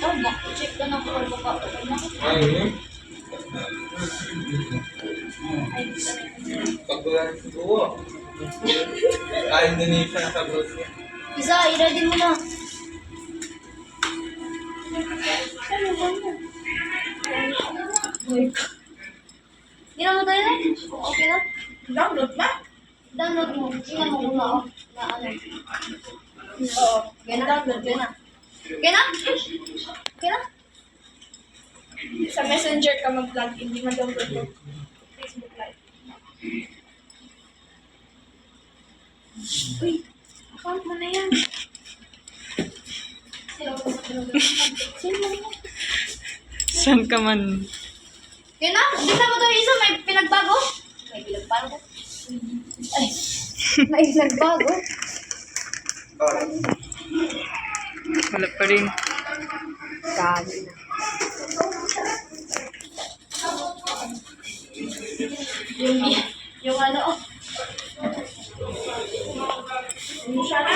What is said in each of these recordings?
Check ka na kung ano ka. Ayun. Pagbulan sa buwo. Indonesia sa Brazil. Isa, i-ready mo na. Ginawa mo tayo na? Okay na? Download ba? Download mo. Tingnan mo kung na ano. Oo. Okay na? Okay na? Okay na? Okay na? Sa Messenger ka mag-log, hindi ma-download mo. Facebook Live. Uy, account mo na yan. Sino mo na? Saan ka man? Okay na? Bisa mo to isa, may pinagbago? May pinagbago? Ay, may pinagbago? Wala pa rin. Gabi na. Yung ano, Siya na.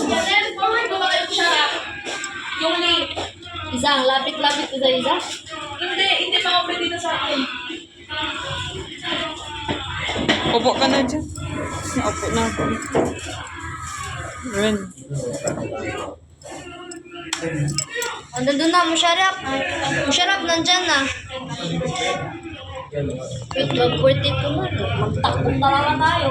Yan, forward ko ba kayo siya? Yung link. isang lapit-lapit ko sa isa. Hindi ma-open dito sa akin. Upo ka na dyan. Upo na ako. Ren. Nandun na, Musharraf. Musharraf, nandyan na. Wait, mag-birthday ko na. Magtakbong talaga tayo.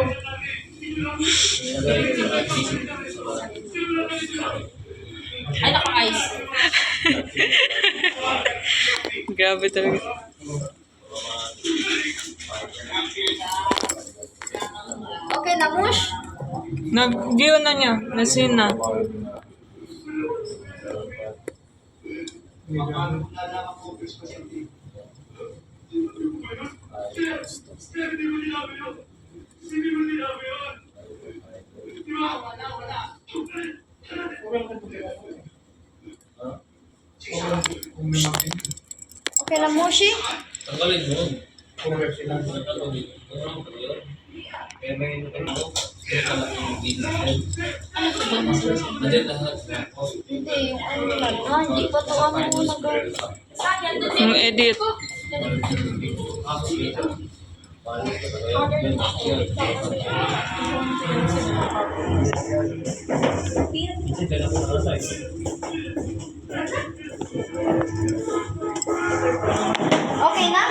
Ay, naka-ice. Grabe talaga. Okay na, Mush? Nag-view na niya. Nasin na. Okay na, Mushi? Tanggalin mo. Kaya may ano? Kaya pala yung video. Nandiyan lahat. Hindi, yung ano lang. Hindi pa to ano nag- Yung edit. Okay na?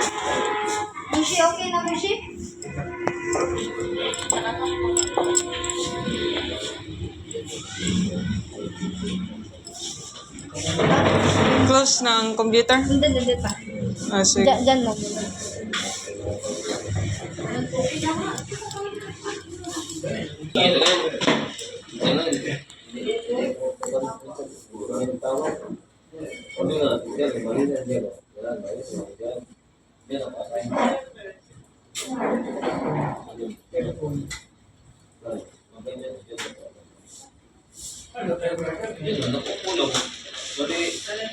Mushi, okay na, Mushi? Close na ang computer. Hindi pa. Ah, sige. Diyan lang. Nakukulong. Jadi,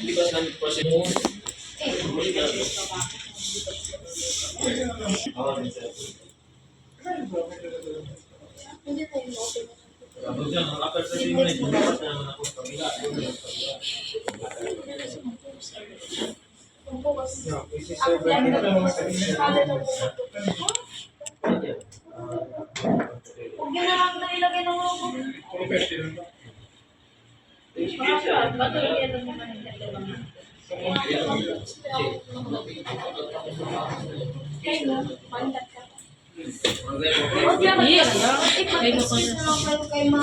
hindi ba sila process? Huwag yun na lang na ilagay ng logo. Ipag-isis na lang kayo kay Ma.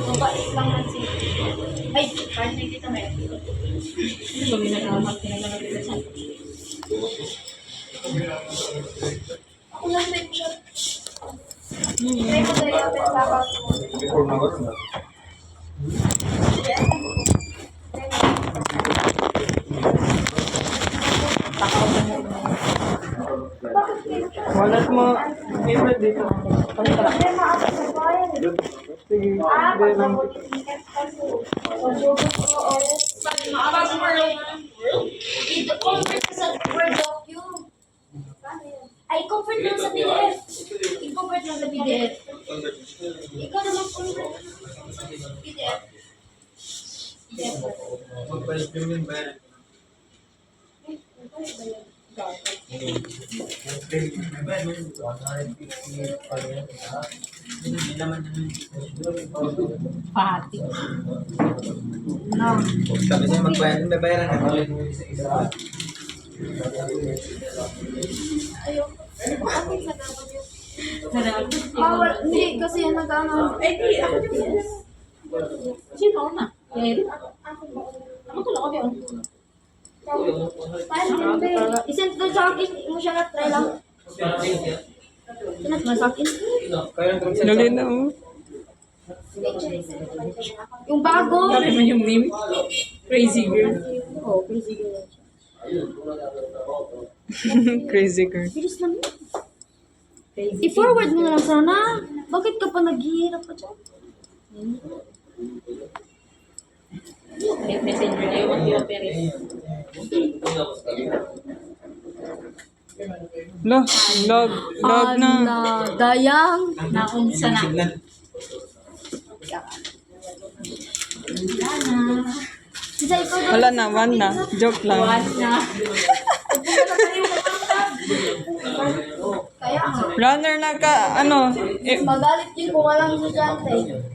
Mabait lang na si... Ay, kahit na kita may. Sabi na naman, pinaglalagay sa ako lang may siya. May madayapin sa ako. Walat mo. Favorite dito. Sige. Hindi lang. Ito, convert sa Word docu. Ay, convert lang sa PDF. Yung bayaran. Pati. Sabi sa'yo magbayaran, may bayaran na. Hindi, kasi yan nag-ano. Eh, di, ako din. Sino na? Eric? Ako to lang ako yun. Paano hindi? Isend doon sa akin. Mo siya na-try lang. Sinat mo sa akin. Dali na, oh. Yung bago. Sabi mo yung meme? Crazy girl. Oh, crazy girl. Crazy girl. Bilis lang yun. I-forward mo na lang sana. Bakit ka pa naghihirap pa dyan? Messenger na yung mag-i-operate. Log na. Dayang. Naunsa na. Isa ikaw daw. Wala na, one na. Joke lang. Na. Kaya nga. Runner na ka, ano, Magalit yun kung walang estudyante.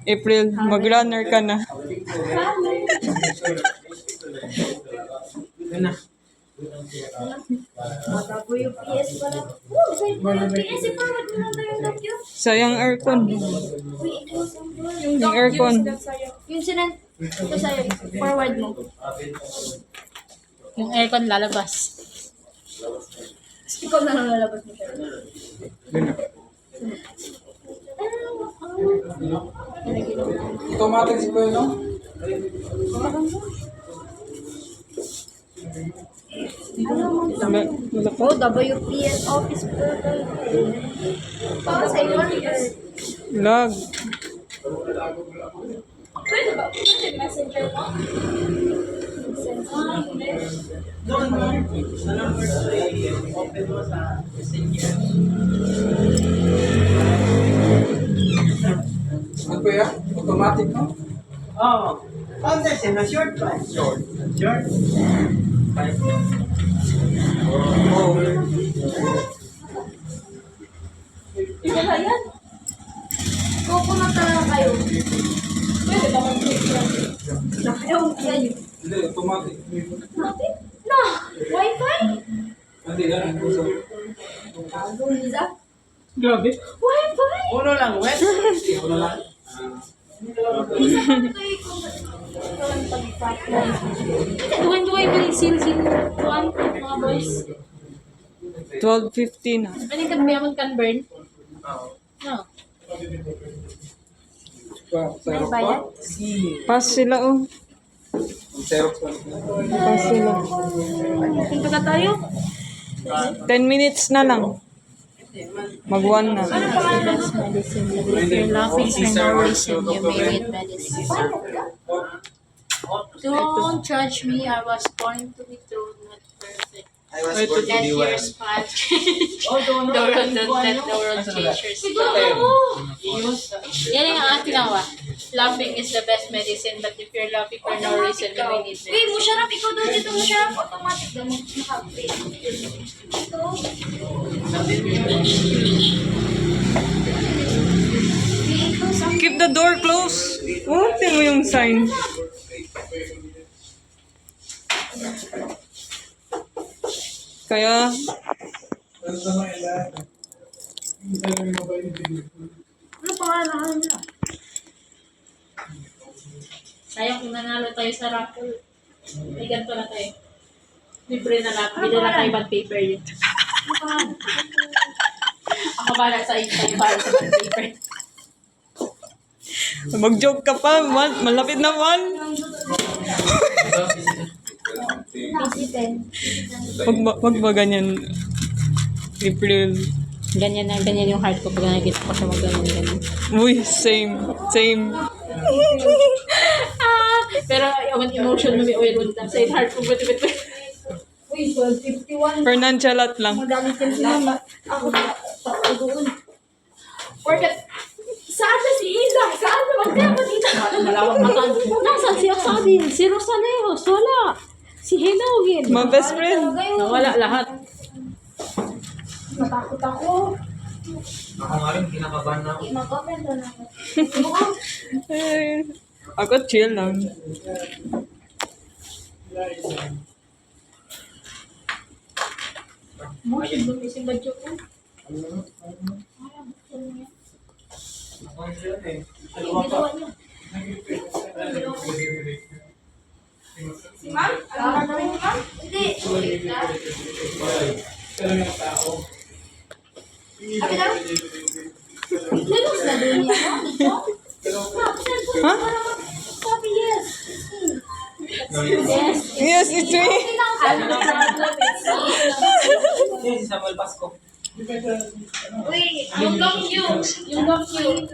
April, mag-runner ka na. WPS pala. Oh, sa WPS, i-forward mo lang tayo yung document. Sayang aircon. Uy, i-close ang door. Yung aircon. Yung sinend ko sa'yo, forward mo. Yung aircon lalabas. Ikaw na lang lalabas mo siya. Automatic si Kuya, no? Wala pa. Oh, WPS office portal. Para sa i-monitor. Log. Pwede ba? Pwede messenger mo? Ano Kuya? Automatic, no? Oh, there's in a short one. Short. Oh. Ito ba yan? Coconut na lang kayo. Pwede ba mag-click? Ayaw, yan yun. Hindi, automatic. Bakit? Na! Wi-Fi? Hindi, ganun. Bago, Liza. Grabe. Wi-Fi? Uno lang, wet. Liza, bakit kayo kung ikaw ang pag-partner? Duwan-duwan ba yung seal-seal? Duwan, mga boys. 12:50 na. Ano yung kami kan burn? No. May bayad? Pass sila, oh. Xerox pa. Pass sila. Punta na tayo? 10 minutes na lang. Mag-1 na. Ano pangalan ng medicine? If you're laughing for no reason, you may read medicine. Don't judge me. I was born to be true, not perfect. I was born to Let be your one. smile don't let the world change your style. Yan yung ating awa. Laughing is the best medicine, but if you're laughing for no reason, you may need Uy, medicine. Musharraf, ikaw daw dito, Musharraf. Automatic daw mag-update. Ito. I-close ang Keep the door closed. Oh, tingnan mo yung sign. Kaya, ano pangalan nila? Sayang kung nanalo tayo sa raffle. May ganito na tayo. Libre na lang. Bili na tayo bond paper yun. Ako bala sa inyo tayo para sa bond paper. mag-joke ka pa. Malapit na 1. Isipin. Wag ba ganyan? April. Ganyan yung heart ko pag nakikita ko siya mag-ganyan. Uy, same. Pero yung emotion mo may oil on sa heart ko. Beto. Uy, 12:51. Fernanchalat lang. Magalit yan si Mama. Ako doon. Porket Saan na si Iza? Saan na? Magkaya dito. Malawang mata. Nasaan si Asabi? Si Rosalejos? Wala. Si Hinogin. My best friend. Nawala lahat. Matakot ako. Ako nga rin, kinakabahan na ako. Mag-open doon ako. Eh, ako chill lang. Mo, si Badyo ko. Ako nga sila eh. Dalawa pa. Si Ma'am? Alam na rin, Ma'am? Hindi. Abi daw? Lilos na doon niya, no? Dito? Ha? Sabi yes. Yes, it's me. Si Samuel Pasco. Uy, yung gum you. Yung gum you.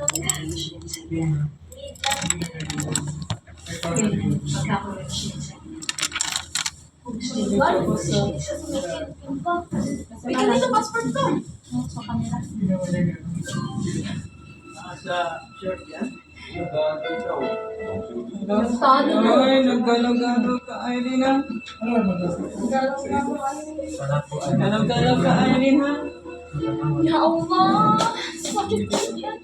Uy, ganito passport ko. Sa kanila. Sa shirt yan. Ay, naggalog-galog ka, Irene, ha? Galog-galog ka, Irene, ha? Ya Allah. Sakit yan.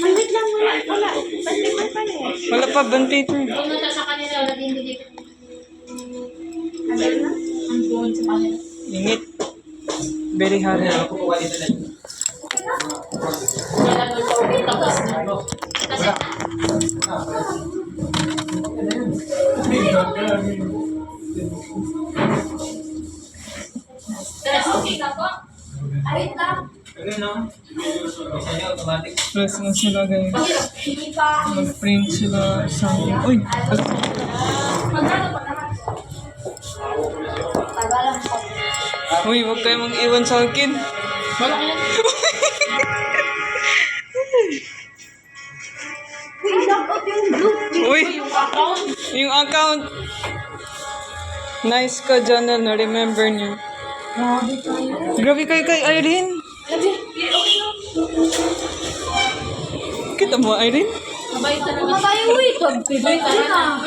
Wait lang, wala. Bantay pa niya. Wala pa, bantay ito. Pumunta sa kanila, wala din dito. Ano na? Ang doon sa kanila. Init. Very hard. Ako po kanina na. Kasi okay ka po? Ayun ka. Ayun no? Isa niya automatic. Plus na sila, guys. Hindi pa. Mag-print sila sa... Uy! Magkano pa naman? Tagalan po. Uy, huwag kayo mag-iwan sa akin. Wala ka yan. Uy, dapat yung group. Uy! Yung account. Nice ka, Janelle, na-remember niyo. Grabe kayo kay Irene. Kita mo, Irene? Mabait talaga. Kumatayo, uy. Pagpiboy ka na.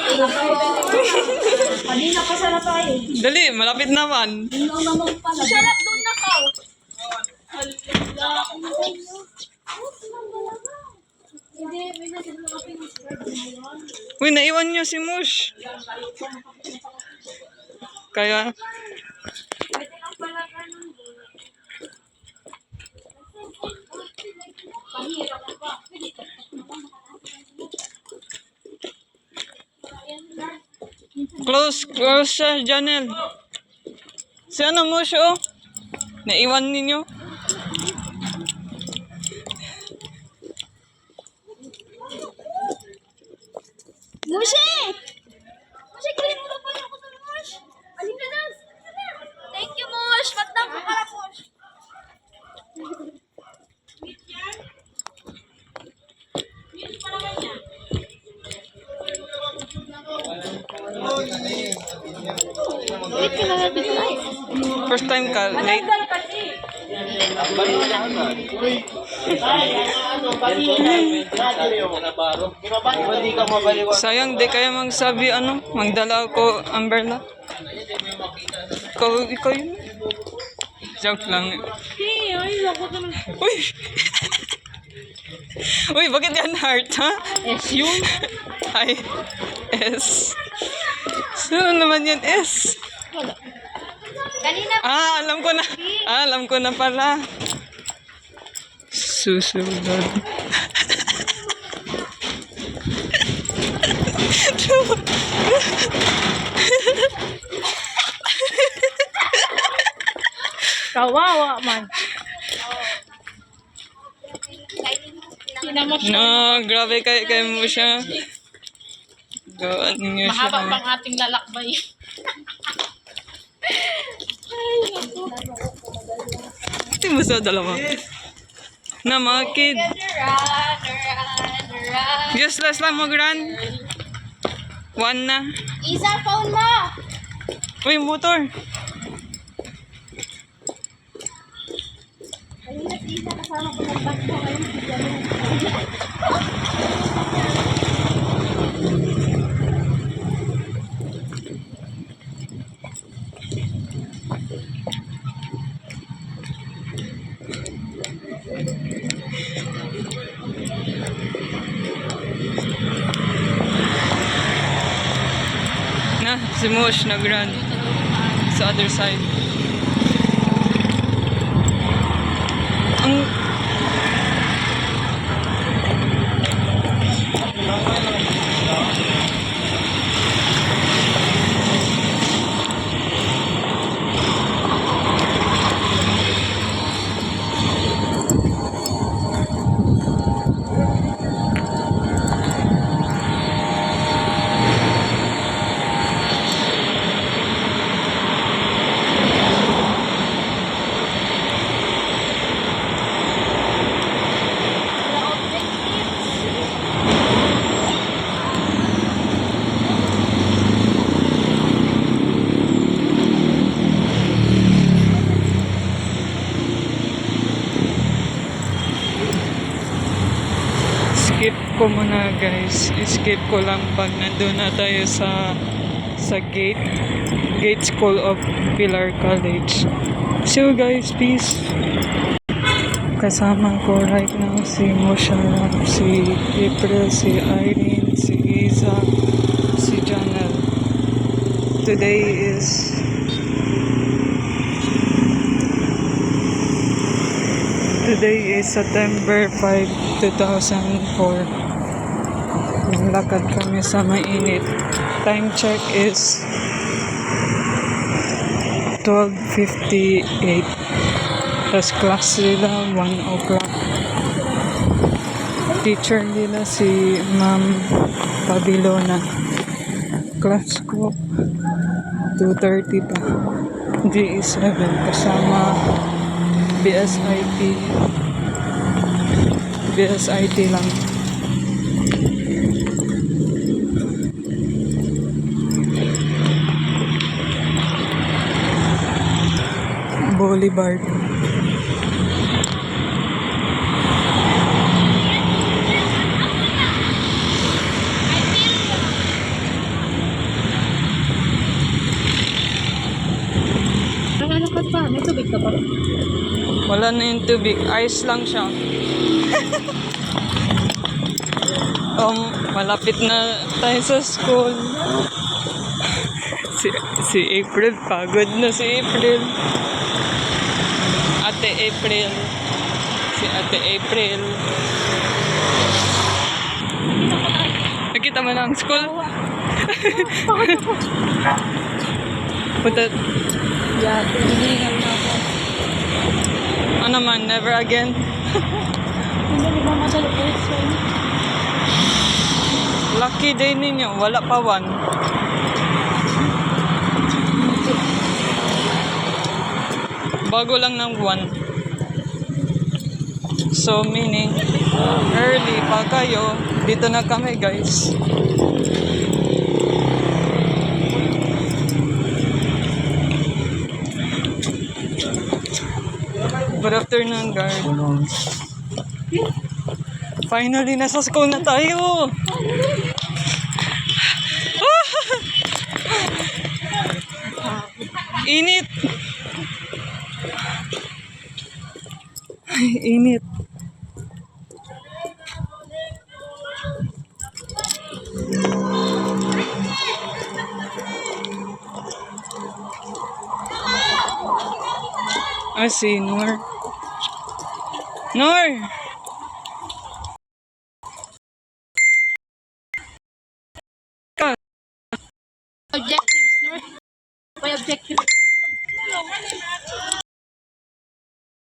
Kanina pa sana tayo. Dali, malapit naman. Sarap doon na ka. Hindi, may natin lang kami. Uy, naiwan niyo si Mush. Kaya, close siya, Janelle. Si ano, Mush, oh? Naiwan ninyo. Mushi! Mushi, kunin mo lang pa ako sa Mush. Alin ka na? Thank you, Mush. Magdang ka para, Mush. Wait ka na natin live. First time ka, late. Sayang, di kayo magsabi, ano, magdala ako umbrella. Ikaw yun. Joke lang. Uy! Uy, bakit yan heart, ha? S yun. Ay, S. Sino naman yan, S? Kanina Alam ko na pala. Susunod. Kawawa man. Tinamot siya. No, grabe kayo mo siya. Gawaan ninyo siya. Mahaba pang ating lalakbay. Ito mo sa dalawa. Na mga kid. run. Just last lang mag-run. One na. Isa, phone mo. Uy, motor. kasama ko nag-back ko ngayon. Na, si Mosh nag-run sa other side. Ang skip ko muna guys. Skip ko lang pag nandun na tayo sa gate school of Pilar College. So guys, peace. Kasama ko right now si Mosharaf, si April, si Irene, si Iza, si Janel. Today is September 5, 2004. Naglakad kami sa mainit. Time check is 12:58. Tapos class nila 1 o'clock. Teacher nila si Ma'am Pabilona. Class ko 2:30 pa. GE7 kasama BSIT lang. Boulevard. Ano ka pa? May tubig ka pa? Wala na yung tubig. Ice lang siya. Malapit na tayo sa school. Si April, pagod na si April. Ate April. Si Ate April. Nakita mo na ang school? Punta. Yeah, hinihingal na ako. Ano man, never again. Hindi, di ba madali po yun? Lucky day ninyo, wala pa one. Bago lang ng one. So meaning, early pa kayo. Dito na kami guys. Good afternoon, guard. Finally, nasa school na tayo. Init. Ay, init. Si Noor. Noor! Objectives, no? May objectives.